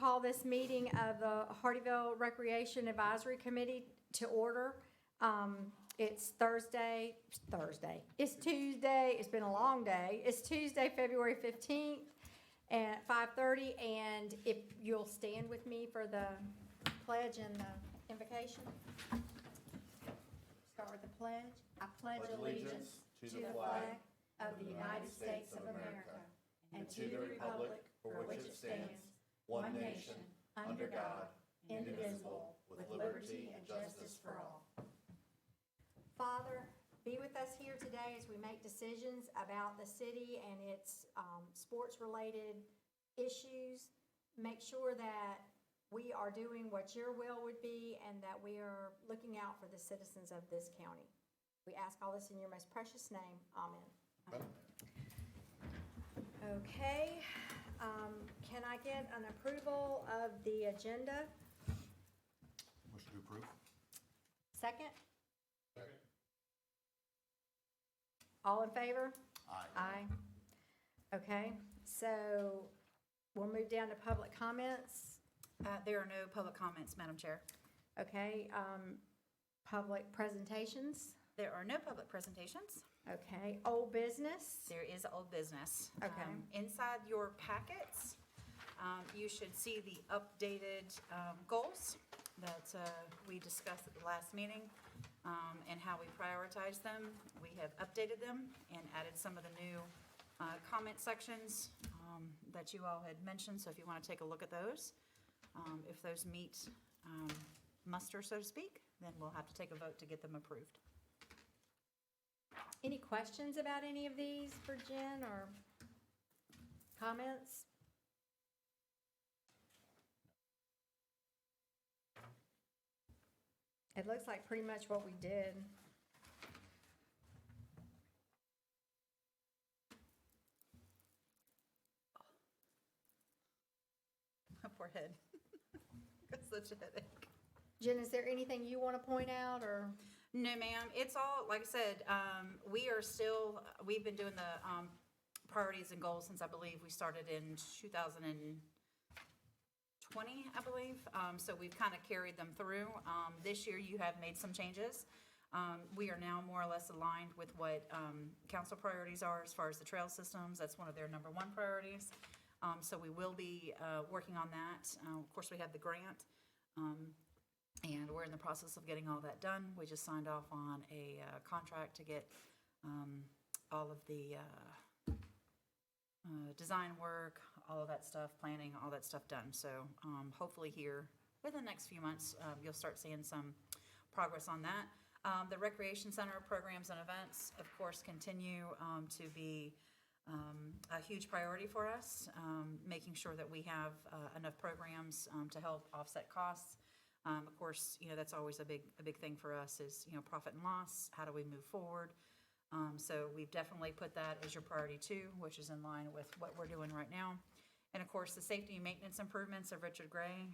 call this meeting of the Hardeeville Recreation Advisory Committee to order. It's it's Tuesday, it's been a long day. It's Tuesday, February 15th at 5:30, and if you'll stand with me for the pledge and the invocation. Start with the pledge. I pledge allegiance to the flag of the United States of America and to the republic for which it stands, one nation, under God, indivisible, with liberty and justice for all. Father, be with us here today as we make decisions about the city and its sports-related issues. Make sure that we are doing what your will would be and that we are looking out for the citizens of this county. We ask all this in your most precious name. Amen. Okay. Can I get an approval of the agenda? Motion to approve. Second? Second. All in favor? Aye. Aye. Okay, so we'll move down to public comments. There are no public comments, Madam Chair. Okay, public presentations. There are no public presentations. Okay, old business. There is old business. Okay. Inside your packets, you should see the updated goals that we discussed at the last meeting and how we prioritize them. We have updated them and added some of the new comment sections that you all had mentioned. So if you want to take a look at those, if those meet muster, so to speak, then we'll have to take a vote to get them approved. Any questions about any of these for Jen or comments? It looks like pretty much what we did. Poor head. Got such a headache. Jen, is there anything you want to point out or? No, ma'am. It's all, like I said, we've been doing the priorities and goals since I believe we started in 2020, I believe. So we've kind of carried them through. This year you have made some changes. We are now more or less aligned with what council priorities are as far as the trail systems. That's one of their number one priorities. So we will be working on that. Of course, we have the grant. And we're in the process of getting all that done. We just signed off on a contract to get all of the design work, all of that stuff, planning, all that stuff done. So hopefully here within the next few months, you'll start seeing some progress on that. The Recreation Center programs and events, of course, continue to be a huge priority for us, making sure that we have enough programs to help offset costs. Of course, that's always a big thing for us is, profit and loss. How do we move forward? So we've definitely put that as your priority too, which is in line with what we're doing right now. And of course, the safety and maintenance improvements of Richard Gray.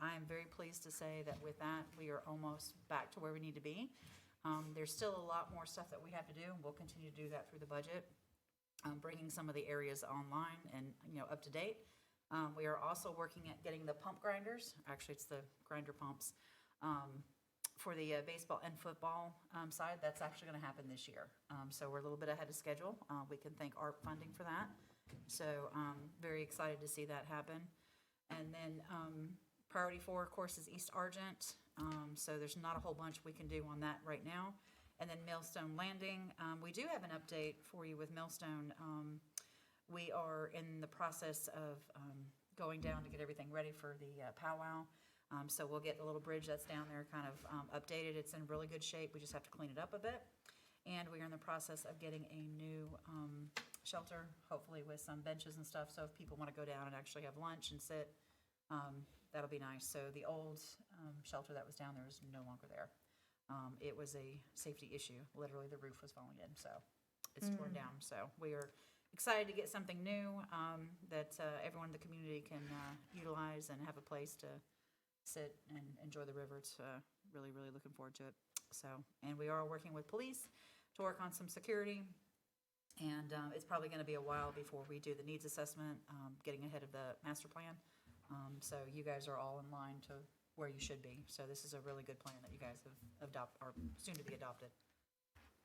I am very pleased to say that with that, we are almost back to where we need to be. There's still a lot more stuff that we have to do, and we'll continue to do that through the budget, bringing some of the areas online and, up to date. We are also working at getting the pump grinders. Actually, it's the grinder pumps for the baseball and football side. That's actually going to happen this year. So we're a little bit ahead of schedule. We can thank ARP funding for that. So very excited to see that happen. And then priority 4, of course, is East Argent. So there's not a whole bunch we can do on that right now. And then Millstone Landing. We do have an update for you with Millstone. We are in the process of going down to get everything ready for the powwow. So we'll get the little bridge that's down there kind of updated. It's in really good shape. We just have to clean it up a bit. And we are in the process of getting a new shelter, hopefully with some benches and stuff. So if people want to go down and actually have lunch and sit, that'll be nice. So the old shelter that was down there is no longer there. It was a safety issue. Literally, the roof was falling in. So it's torn down. So we are excited to get something new that everyone in the community can utilize and have a place to sit and enjoy the river. It's really, really looking forward to it. So, and we are working with police to work on some security. And it's probably going to be a while before we do the needs assessment, getting ahead of the master plan. So you guys are all in line to where you should be. So this is a really good plan that you guys have adopted, or soon to be adopted.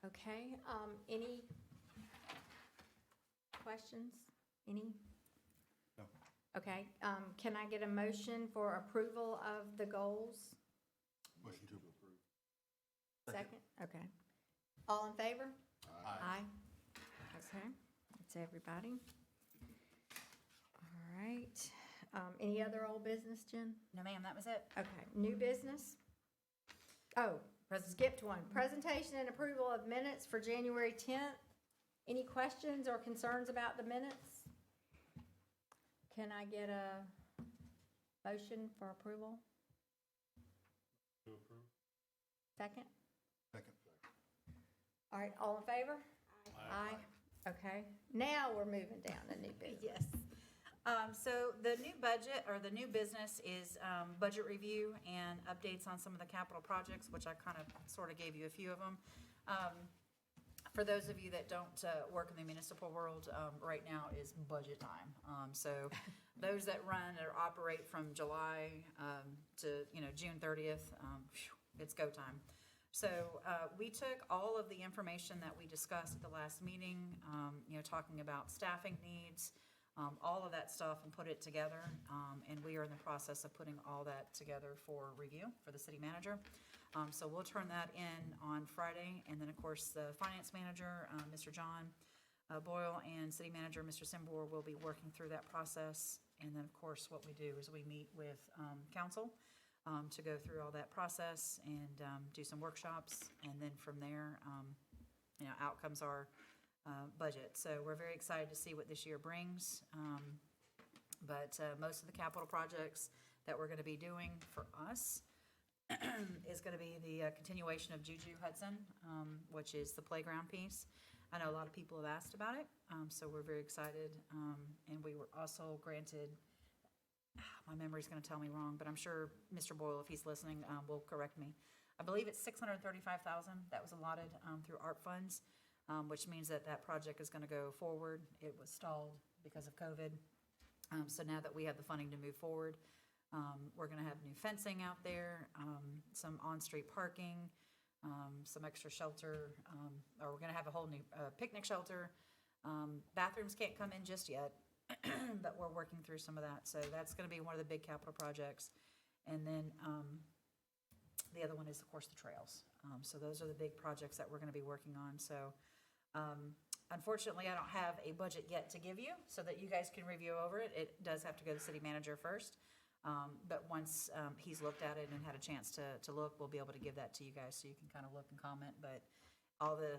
Okay, any questions? Any? No. Okay, can I get a motion for approval of the goals? Motion to approve. Second? Okay. All in favor? Aye. Okay, that's everybody. All right, any other old business, Jen? No, ma'am, that was it. Okay, new business? Oh, skipped one. Presentation and approval of minutes for January 10th. Any questions or concerns about the minutes? Can I get a motion for approval? To approve. Second? Second. All right, all in favor? Aye. Okay, now we're moving down to new business. Yes. So the new budget, or the new business, is budget review and updates on some of the capital projects, which I kind of sort of gave you a few of them. For those of you that don't work in the municipal world, right now is budget time. So those that run or operate from July to June 30th, it's go time. So we took all of the information that we discussed at the last meeting, talking about staffing needs, all of that stuff, and put it together. And we are in the process of putting all that together for review for the city manager. So we'll turn that in on Friday. And then, of course, the finance manager, Mr. John Boyle, and city manager, Mr. Simbor, will be working through that process. And then, of course, what we do is we meet with council to go through all that process and do some workshops. And then from there, out comes our budget. So we're very excited to see what this year brings. But most of the capital projects that we're going to be doing for us is going to be the continuation of Juju Hudson, which is the playground piece. I know a lot of people have asked about it, so we're very excited. And we were also granted, my memory's going to tell me wrong, but I'm sure Mr. Boyle, if he's listening, will correct me. I believe it's $635,000 that was allotted through ARP funds, which means that that project is going to go forward. It was stalled because of COVID. So now that we have the funding to move forward, we're going to have new fencing out there, some on-street parking, some extra shelter, or we're going to have a whole new picnic shelter. Bathrooms can't come in just yet, but we're working through some of that. So that's going to be one of the big capital projects. And then the other one is, of course, the trails. So those are the big projects that we're going to be working on. So unfortunately, I don't have a budget yet to give you so that you guys can review over it. It does have to go to the city manager first. But once he's looked at it and had a chance to look, we'll be able to give that to you guys so you can kind of look and comment. But all the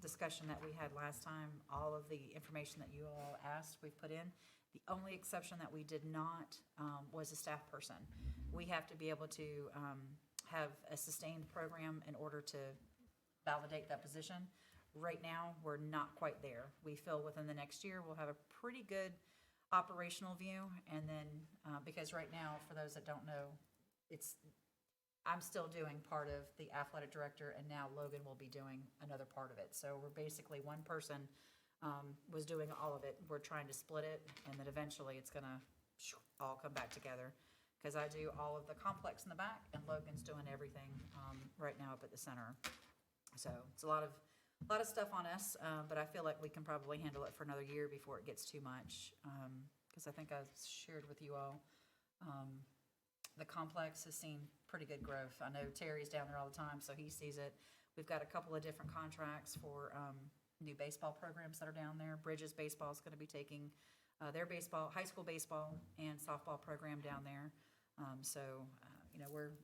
discussion that we had last time, all of the information that you all asked, we've put in. The only exception that we did not was a staff person. We have to be able to have a sustained program in order to validate that position. Right now, we're not quite there. We feel within the next year, we'll have a pretty good operational view. And then, because right now, for those that don't know, I'm still doing part of the athletic director, and now Logan will be doing another part of it. So we're basically one person was doing all of it. We're trying to split it, and then eventually it's gonna all come back together. Because I do all of the complex in the back, and Logan's doing everything right now up at the center. So it's a lot of stuff on us, but I feel like we can probably handle it for another year before it gets too much. Because I think I've shared with you all, the complex has seen pretty good growth. I know Terry's down there all the time, so he sees it. We've got a couple of different contracts for new baseball programs that are down there. Bridges Baseball is going to be taking their baseball, high school baseball and softball program down there.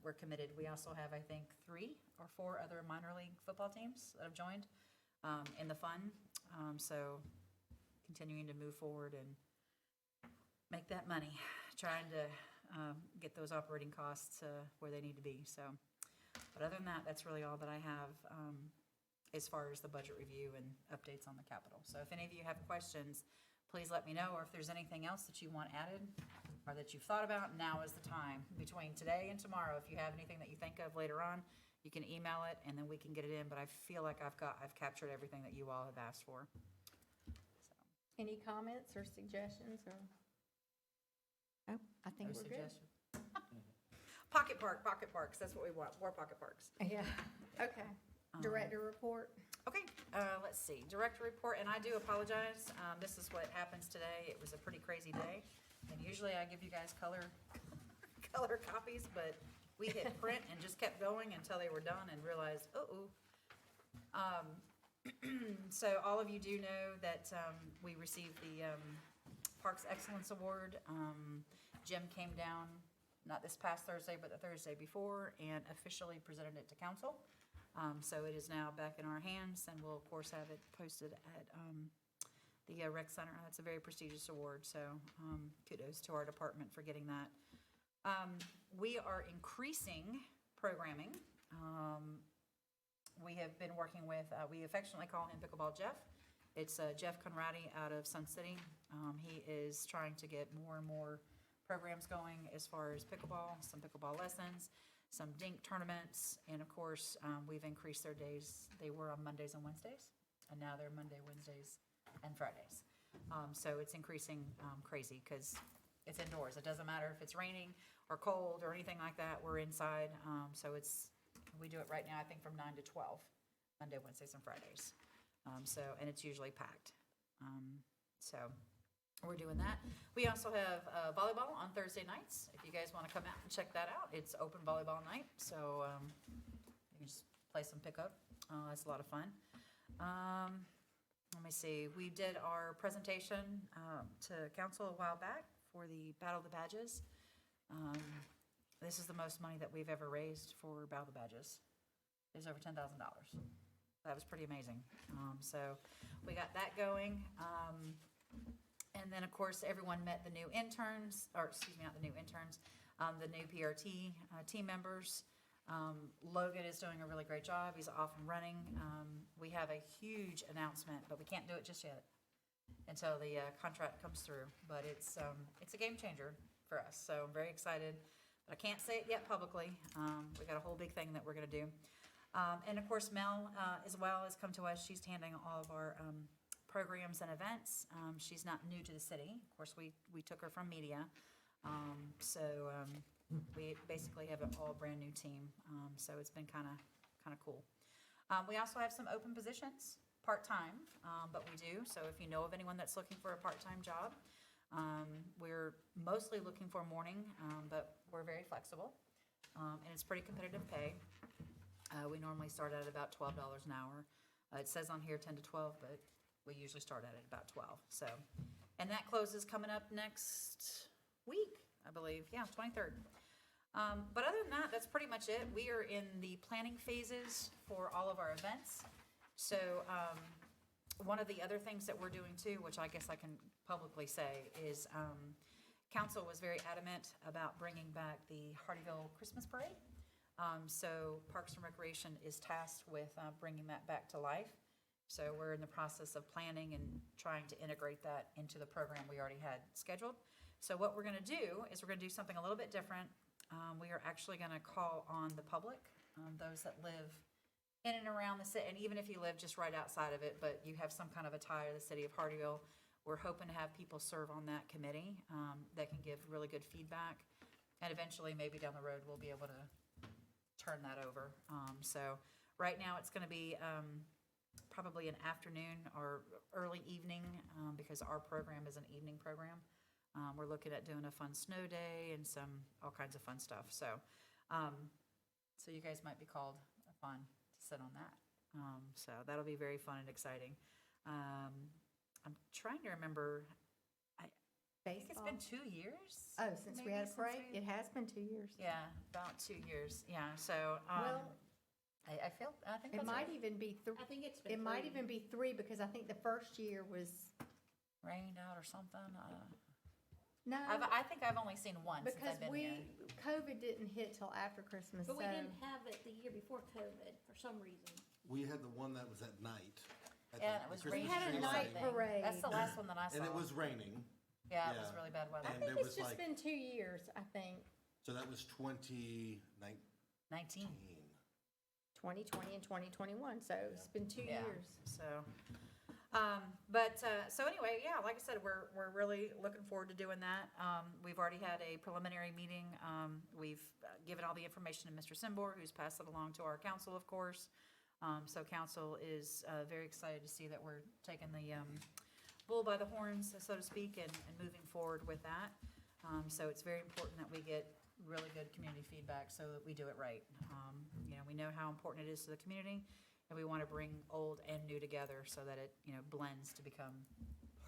We're committed. We also have, I think, 3 or 4 other minor league football teams that have joined in the fund. So continuing to move forward and make that money, trying to get those operating costs where they need to be. So, but other than that, that's really all that I have as far as the budget review and updates on the capital. So if any of you have questions, please let me know, or if there's anything else that you want added or that you've thought about, now is the time. Between today and tomorrow, if you have anything that you think of later on, you can email it and then we can get it in. But I feel like I've captured everything that you all have asked for. So. Any comments or suggestions or? Oh, I think No we're good. suggestion. Pocket parks, that's what we want, more pocket parks. Yeah, okay. Director report? Okay, let's see, director report, and I do apologize, this is what happens today, it was a pretty crazy day. And usually I give you guys color copies, but we hit print and just kept going until they were done and realized, uh-oh. So all of you do know that, we received the, Parks Excellence Award. Jim came down, not this past Thursday, but the Thursday before, and officially presented it to council. So it is now back in our hands, and we'll, of course, have it posted at the rec center. That's a very prestigious award, so kudos to our department for getting that. We are increasing programming. We have been working with, we affectionately call him Pickleball Jeff. It's Jeff Conradi out of Sun City. He is trying to get more and more programs going as far as pickleball, some pickleball lessons, some dink tournaments, and of course, we've increased their days. They were on Mondays and Wednesdays, and now they're Monday, Wednesdays, and Fridays. So it's increasing crazy because it's indoors. It doesn't matter if it's raining or cold or anything like that. We're inside. So we do it right now, I think, from 9 to 12, Monday, Wednesdays, and Fridays. And it's usually packed. So we're doing that. We also have volleyball on Thursday nights. If you guys want to come out and check that out, it's open volleyball night. So you can just play some pickup. It's a lot of fun. Let me see. We did our presentation to council a while back for the Battle of the Badges. This is the most money that we've ever raised for Battle of the Badges. It was over $10,000. That was pretty amazing. So we got that going. And then, of course, everyone met the new interns, or excuse me, not the new interns, the new PRT team members. Logan is doing a really great job. He's off and running. We have a huge announcement, but we can't do it just yet until the contract comes through. But it's a game changer for us, so I'm very excited. But I can't say it yet publicly. We got a whole big thing that we're going to do. And of course, Mel as well has come to us. She's handling all of our programs and events. She's not new to the city. Of course, we took her from media. We basically have an all brand new team. So it's been kind of cool. We also have some open positions, part-time, but we do. So if you know of anyone that's looking for a part-time job, we're mostly looking for morning, but we're very flexible. And it's pretty competitive pay. We normally start at about $12 an hour. It says on here 10 to 12, but we usually start at about 12. So, and that closes coming up next week, I believe. Yeah, 23rd. But other than that, that's pretty much it. We are in the planning phases for all of our events. So, one of the other things that we're doing too, which I guess I can publicly say, is council was very adamant about bringing back the Hardeeville Christmas Parade. So Parks and Recreation is tasked with bringing that back to life. So we're in the process of planning and trying to integrate that into the program we already had scheduled. So what we're going to do is we're going to do something a little bit different. We are actually going to call on the public, those that live in and around the city, and even if you live just right outside of it, but you have some kind of a tie to the city of Hardeeville, we're hoping to have people serve on that committee that can give really good feedback. And eventually, maybe down the road, we'll be able to turn that over. So right now it's going to be probably an afternoon or early evening because our program is an evening program. We're looking at doing a fun snow day and all kinds of fun stuff. So you guys might be called upon to sit on that. So that'll be very fun and exciting. I'm trying to remember. I think it's been 2 years. Oh, since we had a break? It has been 2 years. Yeah, about 2 years. Yeah, so I think It that's might even be I think it's been it might even be 3 because I think the first year was rained out or something. no I think I've only seen one since because I've been here. COVID didn't hit till after Christmas. But we so didn't have it the year before COVID for some reason. We had the one that was at night. Yeah, and it was the raining. We had a Christmas tree night lighting. parade. That's the last one that I saw. And it was raining, Yeah, it yeah. was really bad weather. I and think there it's was just like- been 2 years, I think. so that was 2019. 19. 2020 and 2021, so it's been 2 Yeah. years. So, So anyway, yeah, like I said, we're really looking forward to doing that. We've already had a preliminary meeting. We've given all the information to Mr. Simbor, who's passed it along to our council, of course. So council is very excited to see that we're taking the bull by the horns, so to speak, and moving forward with that. So it's very important that we get really good community feedback so that we do it right. We know how important it is to the community, and we want to bring old and new together so that it, blends to become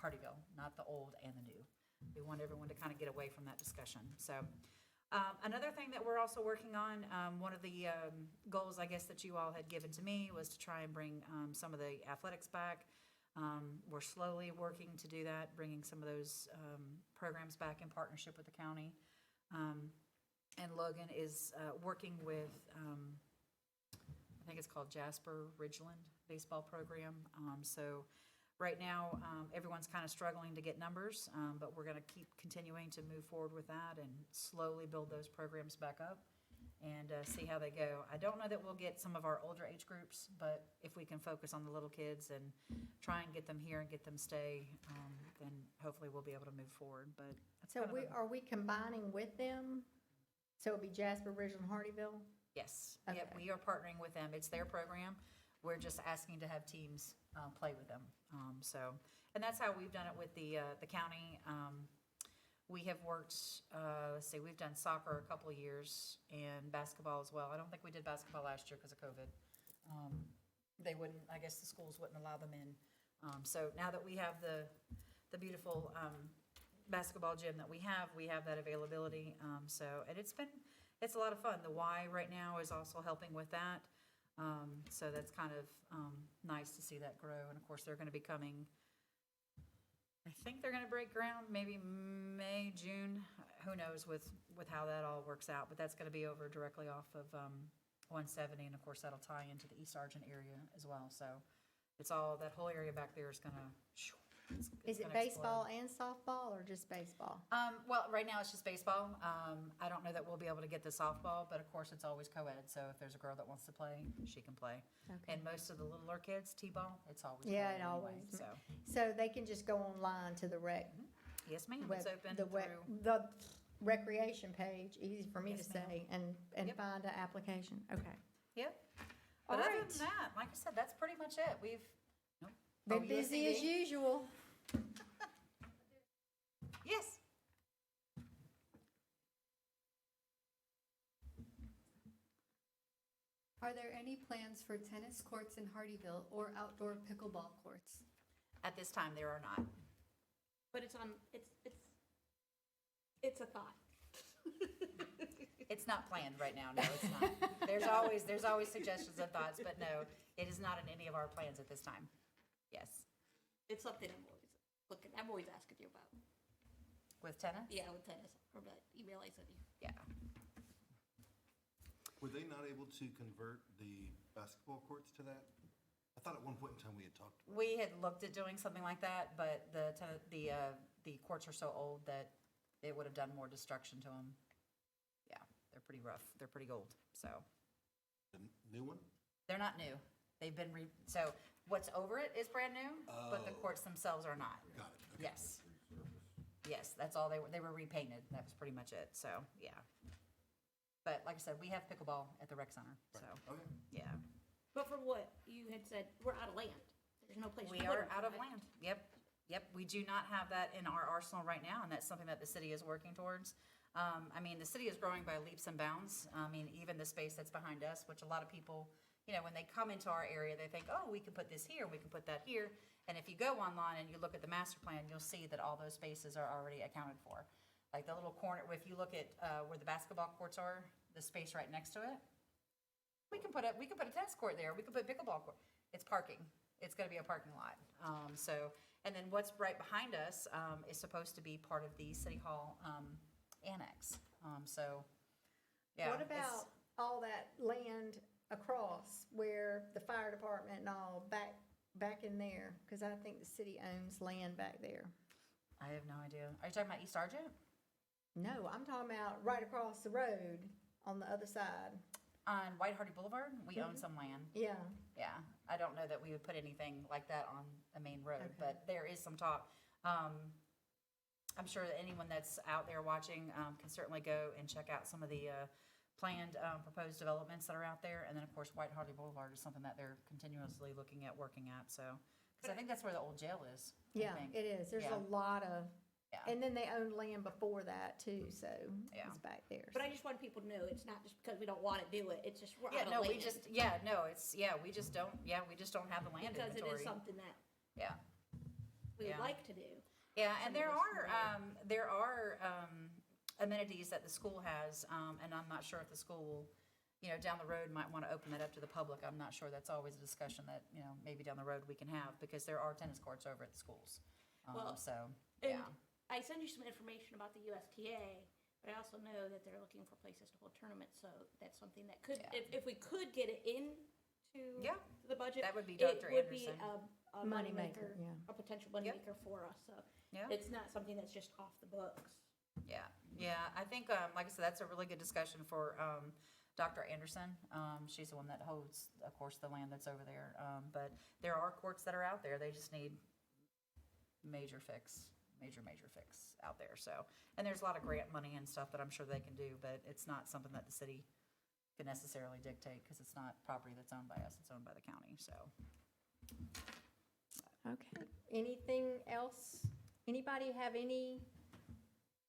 Hardeeville, not the old and the new. We want everyone to kind of get away from that discussion. So another thing that we're also working on, one of the goals, I guess, that you all had given to me was to try and bring some of the athletics back. We're slowly working to do that, bringing some of those programs back in partnership with the county. And Logan is working with, I think it's called Jasper Ridgeland baseball program. So right now, everyone's kind of struggling to get numbers, but we're going to keep continuing to move forward with that and slowly build those programs back up and see how they go. I don't know that we'll get some of our older age groups, but if we can focus on the little kids and try and get them here and get them stay, then hopefully we'll be able to move forward. But that's So kind of are we combining with them? So it'll be Jasper, Ridgeland, Hardeeville? Yes, Okay. yep, we are partnering with them. It's their program. We're just asking to have teams play with them. And that's how we've done it with the county. We have worked, we've done soccer a couple of years and basketball as well. I don't think we did basketball last year because of COVID. They wouldn't, I guess the schools wouldn't allow them in. So now that we have the beautiful basketball gym that we have that availability. And it's a lot of fun. The Y right now is also helping with that. So that's kind of nice to see that grow. And of course, they're going to be coming, I think they're going to break ground maybe May, June. Who knows with how that all works out. But that's going to be over directly off of 170. And of course, that'll tie into the East Argent area as well. So it's all, that whole area back there is going to, Is it baseball and softball or just baseball? Well, right now it's just baseball. I don't know that we'll be able to get the softball, but of course it's always co-ed. So if there's a girl that wants to play, she can play. Okay. And most of the littler kids, T-ball, it's always Yeah, co-ed it anyway, always. So they can just go online to the rec. Yes, ma'am. web- It's open the through. the recreation page, easy for me Yes, to say, and Yep. find an application. Okay. Yep. All But other right. than that, like I said, that's pretty much it. We've nope. Been Oh, busy as USCB? usual. Yes. Are there any plans for tennis courts in Hardeeville or outdoor pickleball courts? At this time, there are not. But it's a thought. It's not planned right now. No, it's not. There's always suggestions and thoughts, but no, it is not in any of our plans at this time. Yes. It's something I'm always asking you about. With tennis? Yeah, with tennis, from that email I sent you. Yeah. Were they not able to convert the basketball courts to that? I thought at one point in time we had talked. We had looked at doing something like that, but the courts are so old that it would have done more destruction to them. Yeah, they're pretty rough. They're pretty old. So The new one? they're not new. They've been so what's over it is brand new, but the Oh. courts themselves are not. Got it. Okay. Yes. Yes, that's all they were repainted. That was pretty much it. So yeah. But like I said, we have pickleball at the rec center. So Okay. yeah. But from what you had said, we're out of land. There's no place to We put are them, out of right? land. Yep. We do not have that in our arsenal right now, and that's something that the city is working towards. The city is growing by leaps and bounds. Even the space that's behind us, which a lot of people, when they come into our area, they think, oh, we can put this here, we can put that here. And if you go online and you look at the master plan, you'll see that all those spaces are already accounted for. Like the little corner, if you look at where the basketball courts are, the space right next to it, we can put a tennis court there. We can put pickleball court. It's parking. It's going to be a parking lot. And then what's right behind us is supposed to be part of the City Hall annex. Yeah. What about all that land across where the fire department and all back in there? Because I think the city owns land back there. I have no idea. Are you talking about East Argent? No, I'm talking about right across the road on the other side. On White Hardy Boulevard, we own some land. Yeah, Yeah, I don't know that we would put anything like that on a main road, Okay. but there is some talk. I'm sure that anyone that's out there watching, can certainly go and check out some of the, planned, proposed developments that are out there. And then, of course, White Hardy Boulevard is something that they're continuously looking at, working at, so. Cause I think that's where the old jail is, I yeah, think. it is. There's Yeah. a lot of, Yeah. and then they owned land before that too, so Yeah. it's back there. But I just want people to know, it's not just because we don't want to do it, it's just we're Yeah, out of no, land. we just, we just don't have the land Because it inventory. is something that Yeah. we would Yeah. like to do. Yeah, Some and of there us are, may. amenities that the school has, and I'm not sure if the school will, down the road might want to open that up to the public. I'm not sure. That's always a discussion that, maybe down the road we can have, because there are tennis courts over at the schools. Well, So, And yeah, I send you some information about the USTA, but I also know that they're looking for places to hold tournaments, so that's something that could, Yeah. if we could get it into Yeah. the budget. That would be it Dr. would be Anderson. a Moneymaker, moneymaker, yeah. a potential Yep. moneymaker for us, so yeah. it's not something that's just off the books. Yeah, I think, like I said, that's a really good discussion for, Dr. Anderson. She's the one that holds, of course, the land that's over there. But there are courts that are out there. They just need major fix out there, so. And there's a lot of grant money and stuff that I'm sure they can do, but it's not something that the city can necessarily dictate, because it's not property that's owned by us, it's owned by the county, so. Okay, anything else? Anybody have any,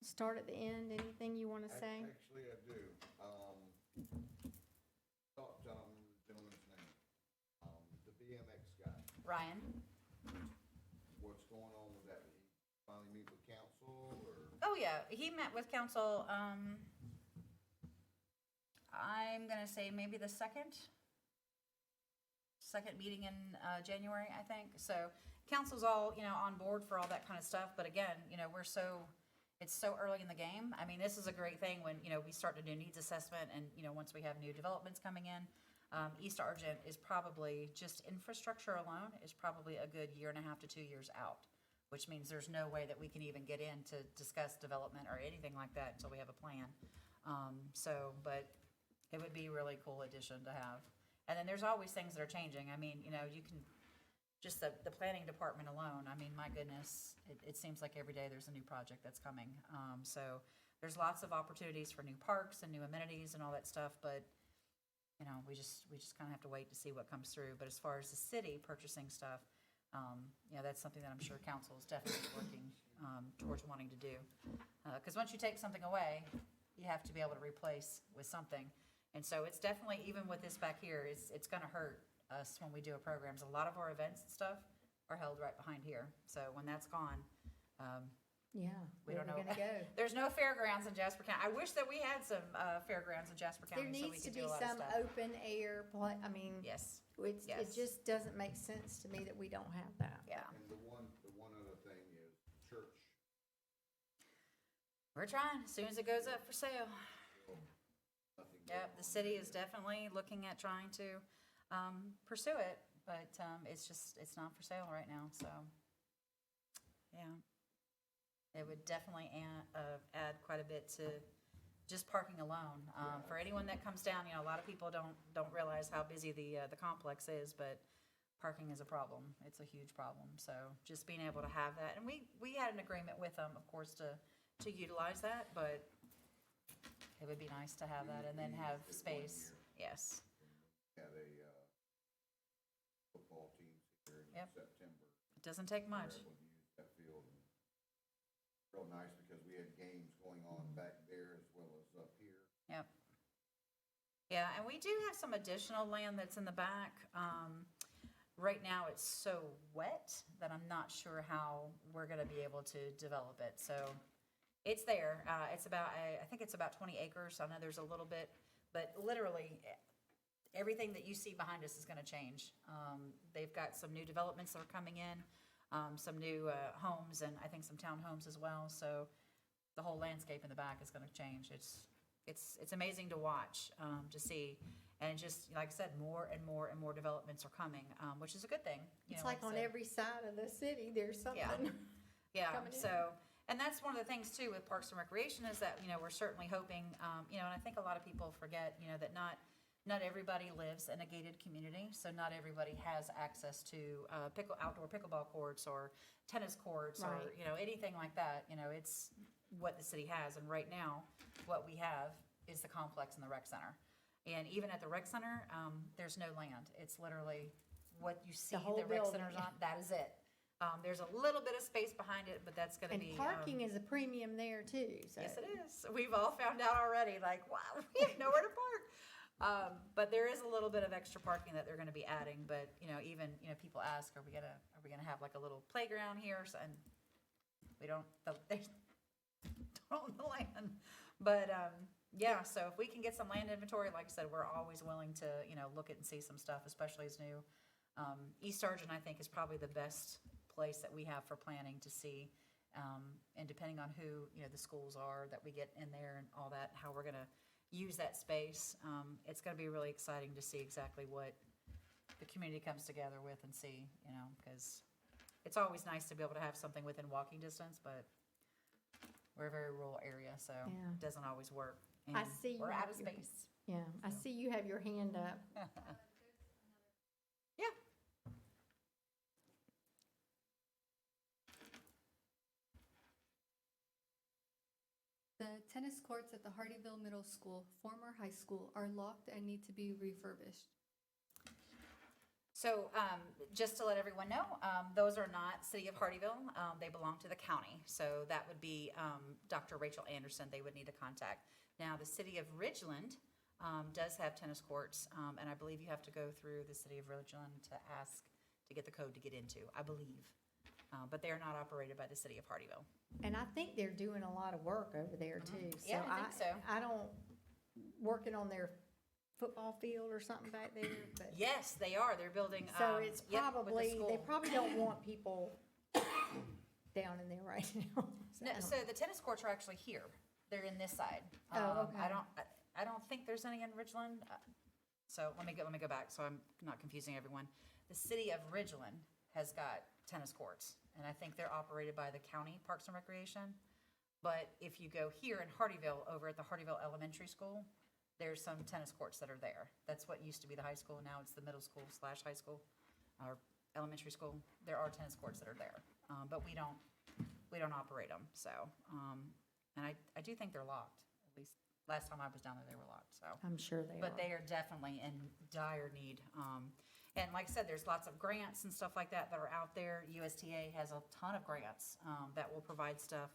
start at the end, anything you want to say? Actually, I do. Thought, I don't remember the gentleman's name. The BMX guy. Ryan? What's going on with that? Did he finally meet with council or? Oh, yeah, he met with council, I'm gonna say maybe the second meeting in, January, I think. So council's all, on board for all that kind of stuff, but again, it's so early in the game. I mean, this is a great thing when, we start to do needs assessment and, once we have new developments coming in. East Argent is probably, just infrastructure alone, is probably a good 1.5 to 2 years out, which means there's no way that we can even get in to discuss development or anything like that until we have a plan. But it would be a really cool addition to have. And then there's always things that are changing. I mean, you can, just the planning department alone, I mean, my goodness, it seems like every day there's a new project that's coming. So there's lots of opportunities for new parks and new amenities and all that stuff, but, we just kind of have to wait to see what comes through. But as far as the city purchasing stuff, that's something that I'm sure council is definitely working towards wanting to do. Because once you take something away, you have to be able to replace with something. And so it's definitely, even with this back here, it's going to hurt us when we do our programs. A lot of our events and stuff are held right behind here. So when that's gone, Yeah, we where don't we know. gonna go? There's no fairgrounds in Jasper County. I wish that we had some fairgrounds in Jasper There County so we needs to could be do a lot of some stuff. open air play, I mean, Yes, it yes. just doesn't make sense to me that we don't have that. yeah. And the one other thing is church. We're trying, as soon as it goes up for sale. Nothing. Yep, the city is definitely looking at trying to pursue it, but it's not for sale right now, so, yeah. It would definitely add quite a bit to just parking alone. For anyone that comes down, a lot of people don't realize how busy the complex is, but parking is a problem. It's a huge problem, so just being able to have that, and we had an agreement with them, of course, to utilize that, but it would be nice to have that and then have space. Yes, Had a football team here in Yep. September. it doesn't take We were much. able to use that field. And real nice because we had games going on back there as well as up here. Yep. Yeah, and we do have some additional land that's in the back. Right now, it's so wet that I'm not sure how we're gonna be able to develop it, so it's there. It's about, I think it's about 20 acres. I know there's a little bit, but literally, everything that you see behind us is gonna change. They've got some new developments that are coming in, some new homes, and I think some townhomes as well, so the whole landscape in the back is gonna change. It's amazing to watch, to see, and just, like I said, more and more and more developments are coming, which is a good thing. It's I like on said. every side of the city, there's something. Yeah, coming in. so, and that's one of the things too with Parks and Recreation is that, we're certainly hoping, and I think a lot of people forget, that not everybody lives in a gated community, so not everybody has access to outdoor pickleball courts or tennis courts or, Right. you know, anything like that. You know, it's what the city has. And right now, what we have is the complex and the rec center. And even at the rec center, there's no land. It's literally what you see whole the rec building. center's on, that is it. There's a little bit of space behind it, but that's gonna be. And parking is a premium there too, so. Yes, it is. We've all found out already, like, wow, we have nowhere to park. But there is a little bit of extra parking that they're gonna be adding, but, you know, even, you know, people ask, are we gonna have like a little playground here? So, and we don't, they don't own the land. But, yeah, so if we can get some land inventory, like I said, we're always willing to, you know, look at and see some stuff, especially as new. East Sargent, I think, is probably the best place that we have for planning to see. And depending on who, you know, the schools are that we get in there and all that, how we're gonna use that space, it's gonna be really exciting to see exactly what the community comes together with and see, you know, because it's always nice to be able to have something within walking distance, but we're a very rural area, so Yeah. it doesn't always work. I And see we're you out of have your- space. Yeah, I see you have your hand up. Yeah. The tennis courts at the Hardeeville Middle School, former high school, are locked and need to be refurbished. So, just to let everyone know, those are not City of Hardeeville. They belong to the county. So that would be Dr. Rachel Anderson they would need to contact. Now, the City of Ridgeland does have tennis courts, and I believe you have to go through the City of Ridgeland to ask to get the code to get into, I believe. But they are not operated by the City of Hardeeville. And I think they're doing a lot of work over there too. Yeah, I think so. I don't, working on their football field or something back there, but. Yes, they are. They're building. So it's yep, with the probably, they school. probably don't want people down in there right now. So No, I don't- so the tennis courts are actually here. They're in this side. Oh, okay. I don't think there's any in Ridgeland. So let me go back so I'm not confusing everyone. The City of Ridgeland has got tennis courts, and I think they're operated by the county Parks and Recreation. But if you go here in Hardeeville, over at the Hardeeville Elementary School, there's some tennis courts that are there. That's what used to be the high school. Now it's the middle school / high school or elementary school. There are tennis courts that are there, but we don't operate them. So, and I do think they're locked. At least last time I was down there, they were locked. So, I'm sure they are. but they are definitely in dire need. And like I said, there's lots of grants and stuff like that are out there. USTA has a ton of grants that will provide stuff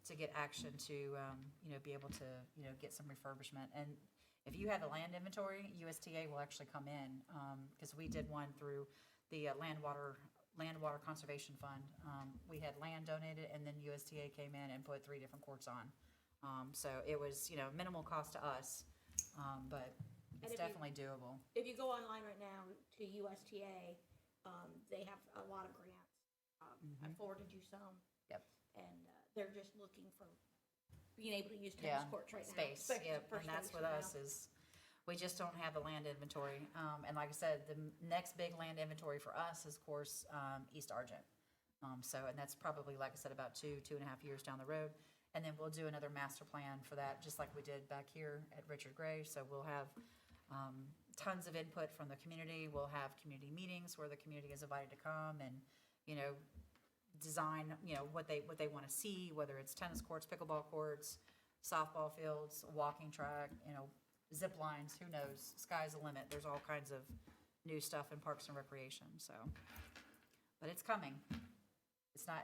to get action to, you know, be able to, you know, get some refurbishment. And if you have the land inventory, USTA will actually come in, because we did one through the Land Water Conservation Fund. We had land donated, and then USTA came in and put 3 different courts on. So it was, you know, minimal cost to us, but And it's if you- definitely doable. If you go online right now to USTA, they have a lot of grants. I forwarded you some. Yep. And they're just looking for being able to use Yeah, tennis courts right now. space, especially yeah, for and that's space with right us now. is, we just don't have the land inventory. And like I said, the next big land inventory for us is, of course, East Argent. So, and that's probably, like I said, about 2.5 years down the road. And then we'll do another master plan for that, just like we did back here at Richard Gray. So we'll have tons of input from the community. We'll have community meetings where the community is invited to come and, you know, design, you know, what they want to see, whether it's tennis courts, pickleball courts, softball fields, walking track, you know, zip lines, who knows? Sky's the limit. There's all kinds of new stuff in Parks and Recreation, so. But it's coming. It's not,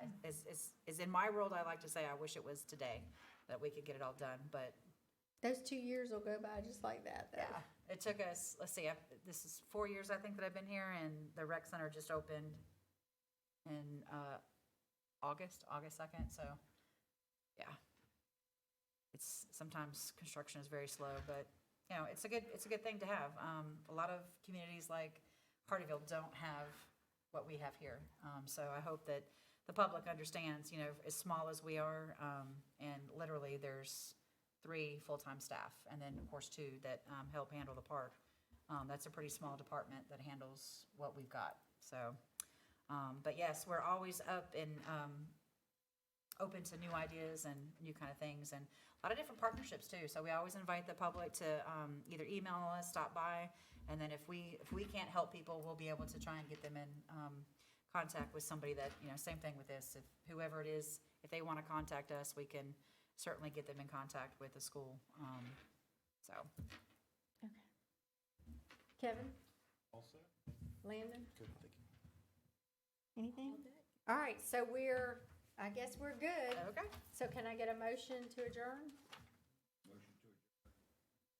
as in my world, I like to say, I wish it was today, that we could get it all done, but Those 2 years will go by just like that, though. yeah, it took us, let's see, this is 4 years, I think, that I've been here, and the rec center just opened in August 2nd, so, yeah. It's, sometimes construction is very slow, but, you know, it's a good thing to have. A lot of communities like Hardeeville don't have what we have here. So I hope that the public understands, you know, as small as we are, and literally there's 3 full-time staff, and then, of course, 2 that help handle the park. That's a pretty small department that handles what we've got. So, but yes, we're always up in open to new ideas and new kind of things, and a lot of different partnerships too. So we always invite the public to either email us, stop by, and then if we can't help people, we'll be able to try and get them in contact with somebody that, same thing with this. If whoever it is, if they want to contact us, we can certainly get them in contact with the school. So, Kevin? All set? Landon? Good, thank you. Anything? All right, so I guess we're good. okay. So can I get a motion to adjourn? Motion to adjourn.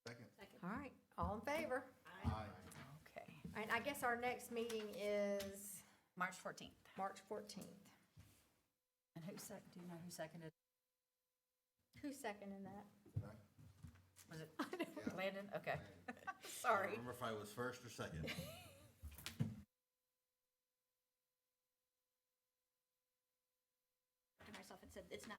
Second. All right, all in favor? Aye. Okay. And I guess our next meeting is March 14th. March 14th. And do you know who seconded? Who's seconding that? Was it Landon? Okay. Sorry. I don't remember if I was first or second. To myself and said, it's not